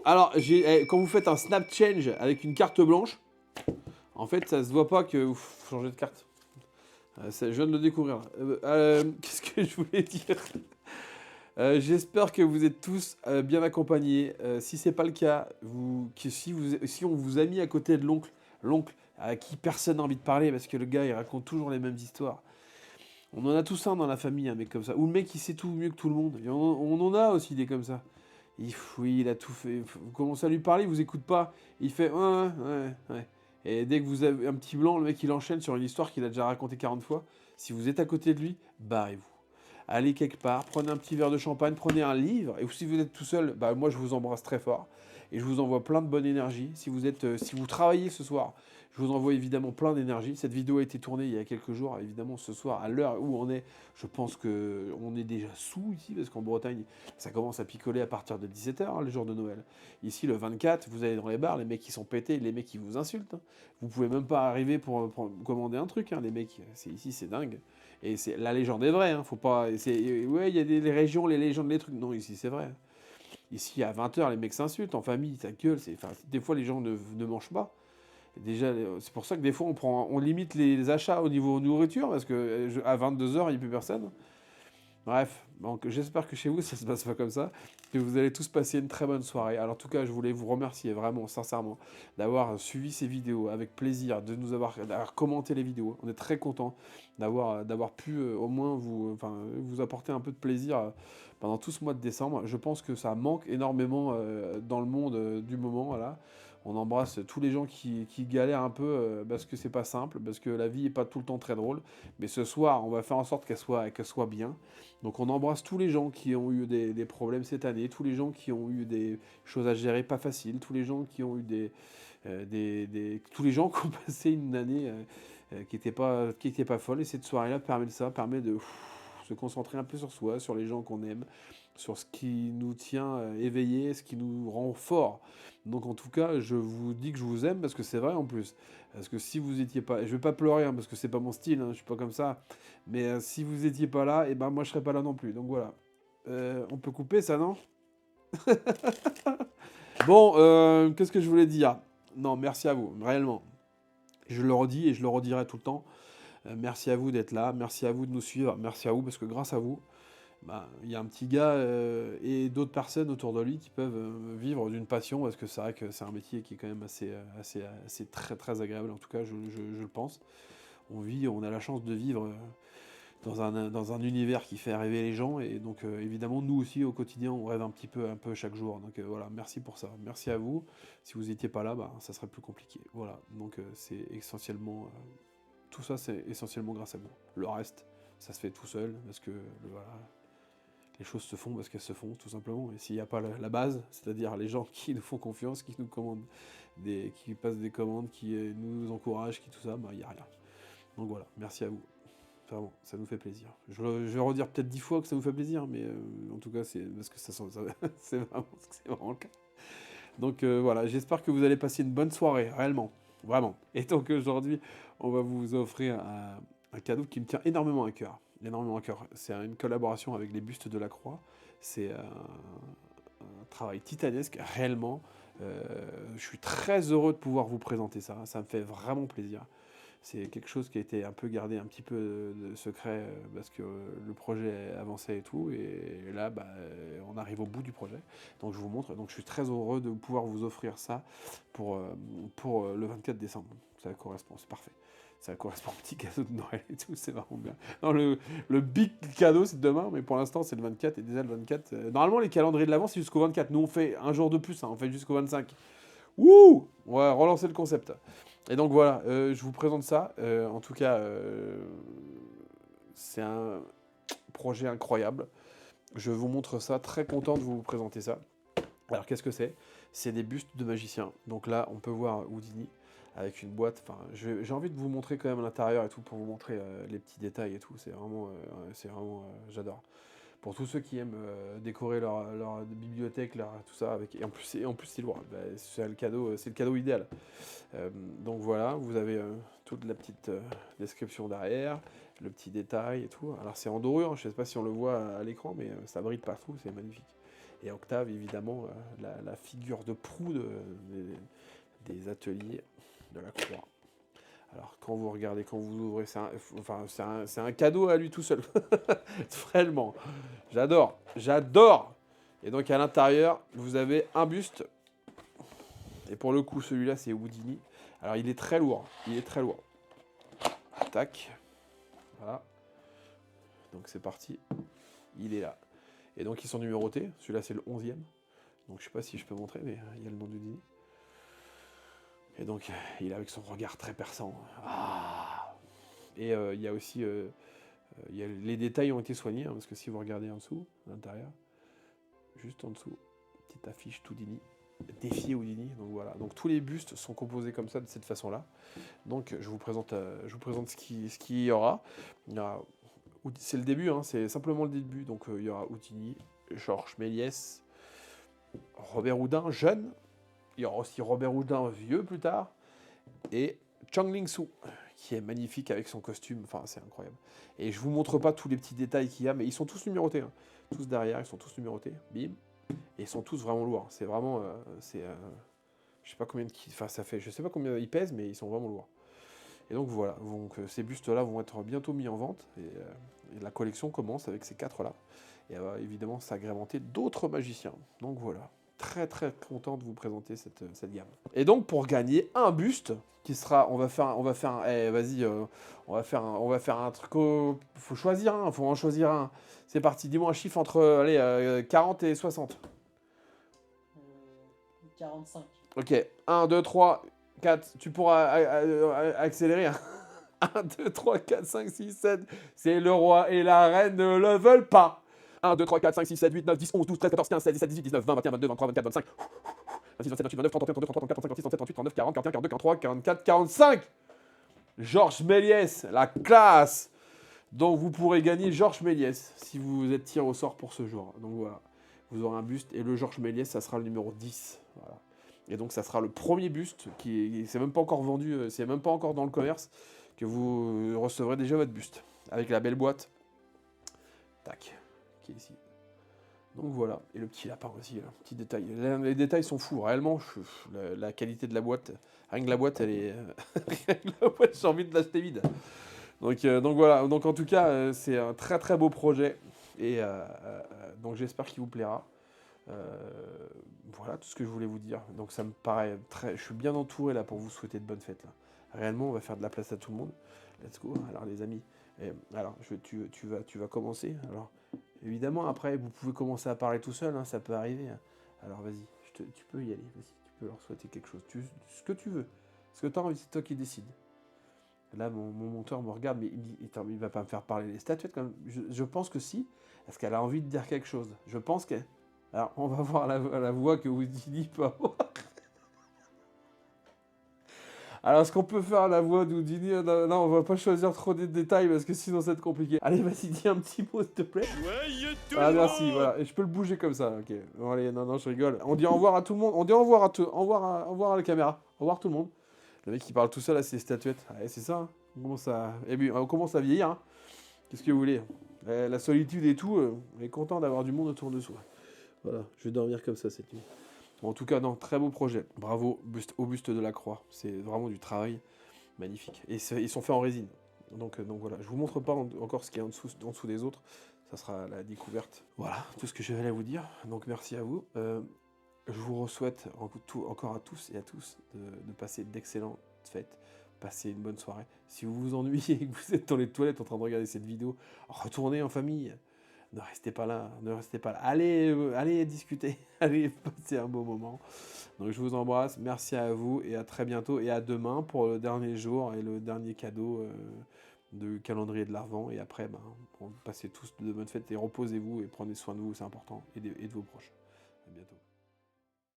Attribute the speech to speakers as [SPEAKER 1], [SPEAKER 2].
[SPEAKER 1] alors, quand vous faites un snap change avec une carte blanche, en fait, ça se voit pas que vous changez de carte. Je viens de le découvrir. Qu'est-ce que je voulais dire? J'espère que vous êtes tous bien accompagnés. Si c'est pas le cas, si on vous a mis à côté de l'oncle à qui personne n'a envie de parler parce que le gars il raconte toujours les mêmes histoires. On en a tous un dans la famille, un mec comme ça. Ou le mec qui sait tout mieux que tout le monde. On en a aussi des comme ça. Oui, il a tout fait. Vous commencez à lui parler, il vous écoute pas. Il fait ouais, ouais, ouais. Et dès que vous avez un petit blanc, le mec il enchaîne sur une histoire qu'il a déjà racontée 40 fois. Si vous êtes à côté de lui, barrez-vous. Allez quelque part, prenez un petit verre de champagne, prenez un livre. Et si vous êtes tout seul, bah moi je vous embrasse très fort. Et je vous envoie plein de bonne énergie. Si vous travaillez ce soir, je vous envoie évidemment plein d'énergie. Cette vidéo a été tournée il y a quelques jours. Évidemment, ce soir, à l'heure où on est, je pense qu'on est déjà sous ici, parce qu'en Bretagne, ça commence à picoler à partir de 17h, le jour de Noël. Ici, le 24, vous allez dans les bars, les mecs qui sont pétés, les mecs qui vous insultent. Vous pouvez même pas arriver pour commander un truc, les mecs. Ici, c'est dingue. Et la légende est vraie, faut pas. Ouais, il y a les régions, les légendes, les trucs. Non, ici, c'est vrai. Ici, à 20h, les mecs s'insultent en famille, ça gueule. Des fois, les gens ne mangent pas. Déjà, c'est pour ça que des fois, on limite les achats au niveau nourriture, parce que à 22h, il n'y a plus personne. Bref, donc j'espère que chez vous, ça se passe pas comme ça, que vous allez tous passer une très bonne soirée. Alors en tout cas, je voulais vous remercier vraiment, sincèrement, d'avoir suivi ces vidéos avec plaisir, d'avoir commenté les vidéos. On est très content d'avoir pu au moins vous apporter un peu de plaisir pendant tout ce mois de décembre. Je pense que ça manque énormément dans le monde du moment, voilà. On embrasse tous les gens qui galèrent un peu parce que c'est pas simple, parce que la vie est pas tout le temps très drôle. Mais ce soir, on va faire en sorte qu'elle soit bien. Donc on embrasse tous les gens qui ont eu des problèmes cette année, tous les gens qui ont eu des choses à gérer pas faciles, tous les gens qui ont eu tous les gens qui ont passé une année qui était pas folle. Et cette soirée-là permet de ça, permet de se concentrer un peu sur soi, sur les gens qu'on aime, sur ce qui nous tient éveillés, ce qui nous rend forts. Donc en tout cas, je vous dis que je vous aime parce que c'est vrai en plus. Parce que si vous étiez pas, je vais pas pleurer parce que c'est pas mon style, je suis pas comme ça. Mais si vous étiez pas là, et ben moi je serais pas là non plus. Donc voilà. On peut couper ça, non? Bon, qu'est-ce que je voulais dire? Non, merci à vous, réellement. Je le redis et je le redirai tout le temps. Merci à vous d'être là, merci à vous de nous suivre, merci à vous parce que grâce à vous, il y a un petit gars et d'autres personnes autour de lui qui peuvent vivre d'une passion parce que c'est vrai que c'est un métier qui est quand même assez très très agréable. En tout cas, je le pense. On a la chance de vivre dans un univers qui fait rêver les gens et donc évidemment nous aussi au quotidien on rêve un peu chaque jour. Donc voilà, merci pour ça, merci à vous. Si vous n'étiez pas là, ça serait plus compliqué. Voilà, donc c'est essentiellement tout ça, c'est essentiellement grâce à vous. Le reste, ça se fait tout seul parce que voilà, les choses se font parce qu'elles se font, tout simplement. Et s'il n'y a pas la base, c'est-à-dire les gens qui nous font confiance, qui nous commandent, qui passent des commandes, qui nous encouragent, qui tout ça, il n'y a rien. Donc voilà, merci à vous. Vraiment, ça nous fait plaisir. Je vais redire peut-être 10 fois que ça nous fait plaisir, mais en tout cas, c'est parce que c'est vraiment le cas. Donc voilà, j'espère que vous allez passer une bonne soirée, réellement, vraiment. Et donc aujourd'hui, on va vous offrir un cadeau qui me tient énormément à cœur. Énormément à cœur. C'est une collaboration avec les bustes de la Croix. C'est un travail titanesque, réellement. Je suis très heureux de pouvoir vous présenter ça. Ça me fait vraiment plaisir. C'est quelque chose qui a été un peu gardé un petit peu de secret parce que le projet avançait et tout. Et là, on arrive au bout du projet. Donc je vous montre. Donc je suis très heureux de pouvoir vous offrir ça pour le 24 décembre. Ça correspond, c'est parfait. Ça correspond au petit cadeau de Noël et tout, c'est vraiment bien. Non, le big cadeau, c'est demain, mais pour l'instant, c'est le 24. Et déjà, le 24... normalement, les calendriers de l'avant, c'est jusqu'au 24. Nous, on fait un jour de plus, on fait jusqu'au 25. Wouh! On va relancer le concept. Et donc voilà, je vous présente ça. En tout cas, c'est un projet incroyable. Je vous montre ça, très content de vous présenter ça. Alors qu'est-ce que c'est? C'est des bustes de magiciens. Donc là, on peut voir Houdini avec une boîte. Enfin, j'ai envie de vous montrer quand même l'intérieur et tout pour vous montrer les petits détails et tout. C'est vraiment, j'adore. Pour tous ceux qui aiment décorer leur bibliothèque, tout ça, et en plus c'est lourd. C'est le cadeau idéal. Donc voilà, vous avez toute la petite description derrière, le petit détail et tout. Alors c'est en dorure, je ne sais pas si on le voit à l'écran, mais ça brille partout, c'est magnifique. Et Octave, évidemment, la figure de proue des ateliers de la Croix. Alors, quand vous regardez, quand vous ouvrez, c'est un cadeau à lui tout seul. Vraiment. J'adore. J'adore. Et donc, à l'intérieur, vous avez un buste. Et pour le coup, celui-là, c'est Houdini. Alors, il est très lourd. Il est très lourd. Tac. Voilà. Donc, c'est parti. Il est là. Et donc, ils sont numérotés. Celui-là, c'est le 11e. Donc, je sais pas si je peux montrer, mais il y a le nom d'Houdini. Et donc, il est avec son regard très perçant. Ah. Et il y a aussi... les détails ont été soignés, hein, parce que si vous regardez en dessous, à l'intérieur, juste en dessous, petite affiche Houdini, défier Houdini. Donc voilà. Donc tous les bustes sont composés comme ça, de cette façon-là. Donc je vous présente ce qu'il y aura. C'est le début, hein, c'est simplement le début. Donc il y aura Houdini, Georges Méliès, Robert Houdin, jeune. Il y aura aussi Robert Houdin, vieux plus tard. Et Chang Ling-soo, qui est magnifique avec son costume. Enfin, c'est incroyable. Et je vous montre pas tous les petits détails qu'il y a, mais ils sont tous numérotés. Hein. Tous derrière, ils sont tous numérotés. Bim. Et ils sont tous vraiment lourds. C'est vraiment... je sais pas combien ça fait. Je sais pas combien ils pèsent, mais ils sont vraiment lourds. Et donc voilà. Donc ces bustes-là vont être bientôt mis en vente. Et la collection commence avec ces 4-là. Et elle va évidemment s'agrémenter d'autres magiciens. Donc voilà. Très très content de vous présenter cette gamme. Et donc pour gagner un buste qui sera, on va faire un truc. Faut choisir un, faut en choisir un. C'est parti, dis-moi un chiffre entre 40 et 60.
[SPEAKER 2] 45.
[SPEAKER 1] Ok, 1, 2, 3, 4, tu pourras accélérer. 1, 2, 3, 4, 5, 6, 7. C'est le roi et la reine ne le veulent pas. 1, 2, 3, 4, 5, 6, 7, 8, 9, 10, 11, 12, 13, 14, 15, 16, 17, 18, 19, 20, 21, 22, 23, 24, 25. 26, 27, 28, 29, 30, 31, 32, 33, 34, 35, 36, 37, 38, 39, 40, 41, 42, 43, 44, 45. Georges Méliès, la classe. Donc vous pourrez gagner Georges Méliès si vous êtes tiré au sort pour ce jour. Donc voilà, vous aurez un buste et le Georges Méliès, ça sera le numéro 10. Voilà. Et donc ça sera le premier buste qui c'est même pas encore vendu, c'est même pas encore dans le commerce, que vous recevrez déjà votre buste. Avec la belle boîte. Tac, qui est ici. Donc voilà, et le petit lapin aussi, un petit détail. Les détails sont fous, réellement, la qualité de la boîte, rien que la boîte, elle est... j'ai envie de l'acheter vide. Donc voilà, donc en tout cas, c'est un très très beau projet, et donc j'espère qu'il vous plaira. Voilà tout ce que je voulais vous dire. Donc ça me paraît très... Je suis bien entouré là pour vous souhaiter de bonnes fêtes. Là. Réellement, on va faire de la place à tout le monde. Let's go. Alors les amis, alors tu vas commencer. Alors évidemment, après, vous pouvez commencer à parler tout seul, hein, ça peut arriver. Hein. Alors vas-y, tu peux y aller, vas-y, tu peux leur souhaiter quelque chose. Ce que tu veux, ce que tu as envie, c'est toi qui décides. Là, mon monteur me regarde, mais il va pas me faire parler les statuettes quand même. Je pense que si, parce qu'elle a envie de dire quelque chose. Je pense qu'elle... Alors, on va voir la voix que Houdini peut avoir. Alors, est-ce qu'on peut faire la voix d'Houdini? Non, on va pas choisir trop de détails parce que sinon ça va être compliqué. Allez, vas-y, dis un petit mot, s'il te plaît. Ah, merci, voilà. Et je peux le bouger comme ça, ok. Bon, allez, non, je rigole. On dit au revoir à tout le monde. On dit au revoir au revoir à la caméra. Au revoir tout le monde. Le mec qui parle tout seul, là, c'est les statuettes. Ouais, c'est ça. Hein. Et puis, on commence à vieillir. Hein. Qu'est-ce que vous voulez? La solitude et tout, on est content d'avoir du monde autour de soi. Voilà, je vais dormir comme ça cette nuit. En tout cas, non, très beau projet. Bravo au buste de la Croix. C'est vraiment du travail magnifique. Et ils sont faits en résine. Donc voilà, je vous montre pas encore ce qu'il y a en dessous des autres. Ça sera la découverte. Voilà, tout ce que j'avais à vous dire. Donc merci à vous. Je vous souhaite encore à tous et à tous de passer d'excellentes fêtes. Passez une bonne soirée. Si vous vous ennuyez et que vous êtes dans les toilettes en train de regarder cette vidéo, retournez en famille. Ne restez pas là, ne restez pas là. Allez discuter, allez passer un beau moment. Donc je vous embrasse, merci à vous et à très bientôt et à demain pour le dernier jour et le dernier cadeau du calendrier de l'Arvent. Et après, passez tous de bonnes fêtes et reposez-vous et prenez soin de vous, c'est important, et de vos proches.